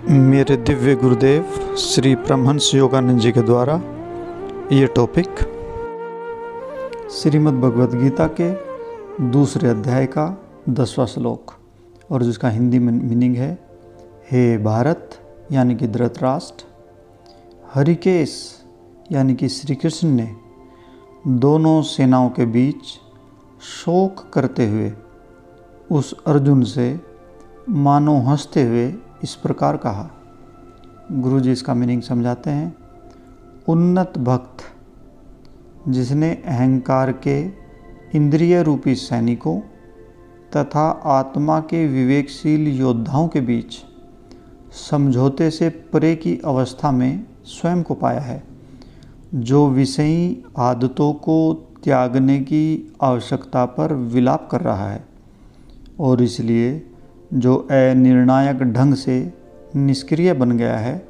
मेरे दिव्य गुरुदेव श्री परमहंस योगानंद जी के द्वारा ये टॉपिक श्रीमद् भगवद गीता के दूसरे अध्याय का 10वां श्लोक और जिसका हिंदी में मीनिंग है, हे भारत यानी कि धृतराष्ट्र, हरिकेश यानी कि श्री कृष्ण ने दोनों सेनाओं के बीच शोक करते हुए उस अर्जुन से मानो हंसते हुए इस प्रकार कहा। गुरु जी इसका मीनिंग समझाते हैं। उन्नत भक्त जिसने अहंकार के इंद्रिय रूपी सैनिकों तथा आत्मा के विवेकशील योद्धाओं के बीच समझौते से परे की अवस्था में स्वयं को पाया है, जो विषयी आदतों को त्यागने की आवश्यकता पर विलाप कर रहा है और इसलिए जो अनिर्णायक ढंग से निष्क्रिय बन गया है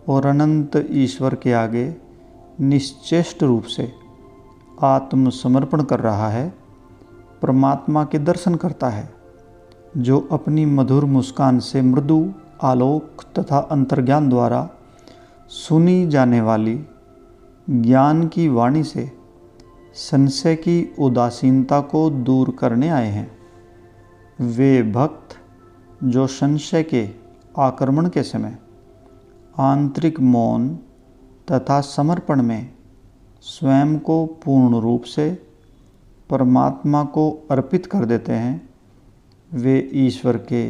और अनंत ईश्वर के आगे निश्चेष्ट रूप से आत्मसमर्पण कर रहा है, परमात्मा के दर्शन करता है, जो अपनी मधुर मुस्कान से मृदु आलोक तथा अंतर्ज्ञान द्वारा सुनी जाने वाली ज्ञान की वाणी से संशय की उदासीनता को दूर करने आए हैं। वे भक्त जो संशय के आक्रमण के समय आंतरिक मौन तथा समर्पण में स्वयं को पूर्ण रूप से परमात्मा को अर्पित कर देते हैं, वे ईश्वर के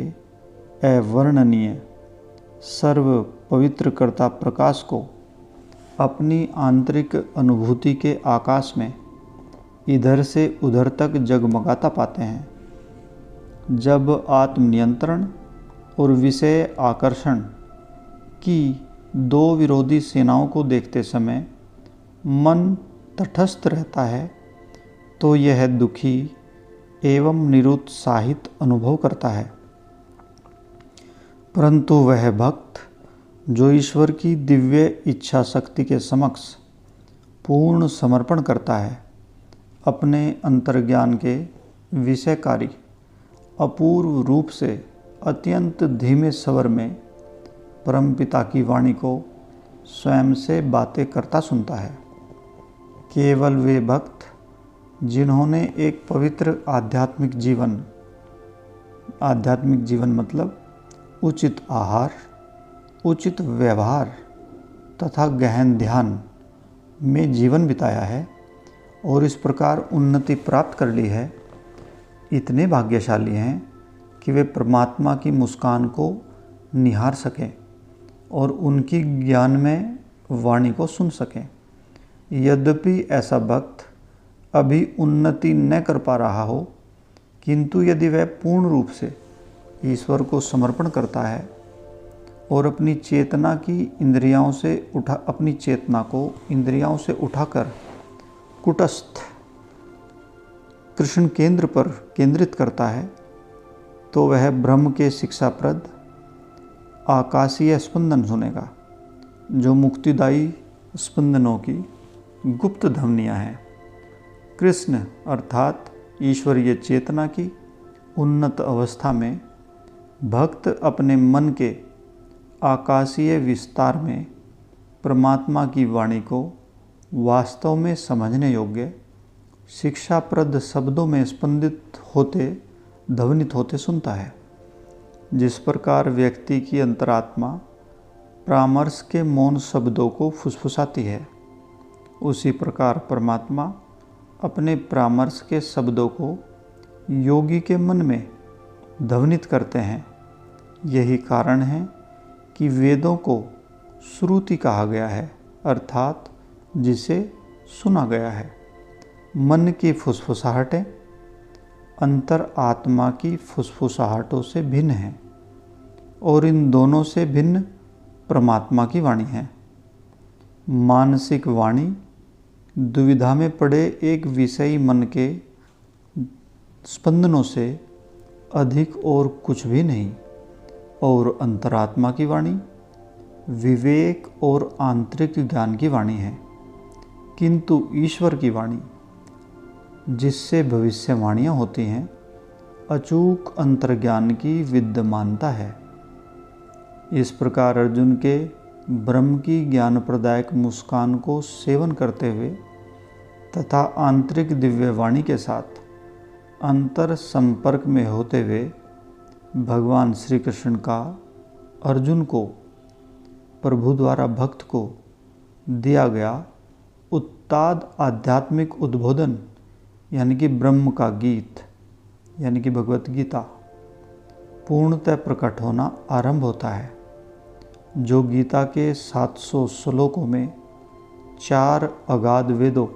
अवर्णनीय सर्व पवित्रकर्ता प्रकाश को अपनी आंतरिक अनुभूति के आकाश में इधर से उधर तक जगमगाता पाते हैं। जब आत्मनियंत्रण और विषय आकर्षण की दो विरोधी सेनाओं को देखते समय मन तटस्थ रहता है, तो यह दुखी एवं निरुत्साहित अनुभव करता है। परंतु वह भक्त जो ईश्वर की दिव्य इच्छा शक्ति के समक्ष पूर्ण समर्पण करता है, अपने अंतर्ज्ञान के विषयकारी अपूर्व रूप से अत्यंत धीमे स्वर में परमपिता की वाणी को स्वयं से बातें करता सुनता है। केवल वे भक्त जिन्होंने एक पवित्र आध्यात्मिक जीवन मतलब उचित आहार, उचित व्यवहार तथा गहन ध्यान में जीवन बिताया है और इस प्रकार उन्नति प्राप्त कर ली है, इतने भाग्यशाली हैं कि वे परमात्मा की मुस्कान को निहार सकें और उनकी ज्ञान में वाणी को सुन सकें। यद्यपि ऐसा भक्त अभी उन्नति न कर पा रहा हो, किंतु यदि वह पूर्ण रूप से ईश्वर को समर्पण करता है और अपनी चेतना को इंद्रियों से उठाकर कुटस्थ कृष्ण केंद्र पर केंद्रित करता है, तो वह ब्रह्म के शिक्षाप्रद आकाशीय स्पंदन सुनेगा, जो मुक्तिदायी स्पंदनों की गुप्त ध्वनियाँ हैं। कृष्ण अर्थात ईश्वरीय चेतना की उन्नत अवस्था में भक्त अपने मन के आकाशीय विस्तार में परमात्मा की वाणी को वास्तव में समझने योग्य शिक्षाप्रद शब्दों में ध्वनित होते सुनता है। जिस प्रकार व्यक्ति की अंतरात्मा परामर्श के मौन शब्दों को फुसफुसाती है, उसी प्रकार परमात्मा अपने परामर्श के शब्दों को योगी के मन में ध्वनित करते हैं। यही कारण है कि वेदों को श्रुति कहा गया है, अर्थात जिसे सुना गया है। मन की फुसफुसाहटें अंतर आत्मा की फुसफुसाहटों से भिन्न हैं और इन दोनों से भिन्न परमात्मा की वाणी है। मानसिक वाणी दुविधा में पड़े एक विषयी मन के स्पंदनों से अधिक और कुछ भी नहीं, और अंतरात्मा की वाणी विवेक और आंतरिक ज्ञान की वाणी है। किंतु ईश्वर की वाणी, जिससे भविष्यवाणियाँ होती हैं, अचूक अंतर्ज्ञान की विद्यमानता है। इस प्रकार अर्जुन के ब्रह्म की ज्ञानप्रदायक मुस्कान को सेवन करते हुए तथा आंतरिक दिव्यवाणी के साथ अंतर संपर्क में होते हुए भगवान श्री कृष्ण का अर्जुन को प्रभु द्वारा भक्त को दिया गया उत्ताद आध्यात्मिक उद्बोधन यानी कि ब्रह्म का गीत यानी कि भगवत गीता पूर्णतः प्रकट होना आरंभ होता है, जो गीता के 700 श्लोकों में 4 अगाध वेदों,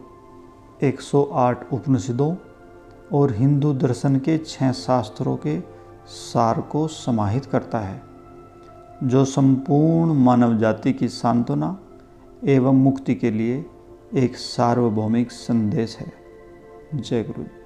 108 उपनिषदों और हिंदू दर्शन के 6 शास्त्रों के सार को समाहित करता है, जो संपूर्ण मानव जाति की सांत्वना एवं मुक्ति के लिए एक सार्वभौमिक संदेश है। जय गुरु।